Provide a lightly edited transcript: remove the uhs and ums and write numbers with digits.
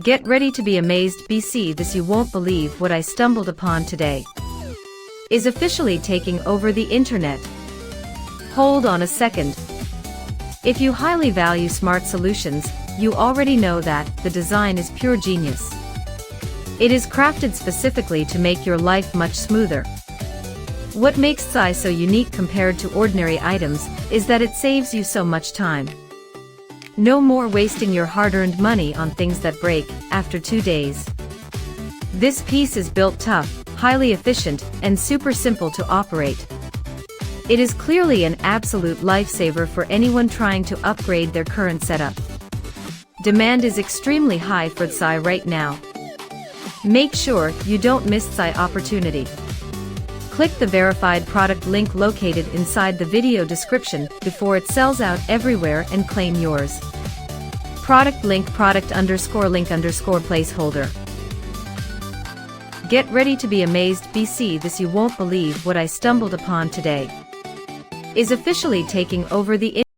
Get ready to be amazed. BC This you won't believe what I stumbled upon today is officially taking over the internet. Hold on a second. If you highly value smart solutions, you already know that the design is pure genius. It is crafted specifically to make your life much smoother. What makes Psy so unique compared to ordinary items is that it saves you so much time. No more wasting your hard-earned money on things that break after 2 days. This piece is built tough, highly efficient, and super simple to operate. It is clearly an absolute lifesaver for anyone trying to upgrade their current setup. Demand is extremely high for Psy right now. Make sure you don't miss Psy opportunity. Click the verified product link located inside the video description before it sells out everywhere and claim yours. Product link product_link_ placeholder. Get ready to be amazed. BC This you won't believe what I stumbled upon today is officially taking over the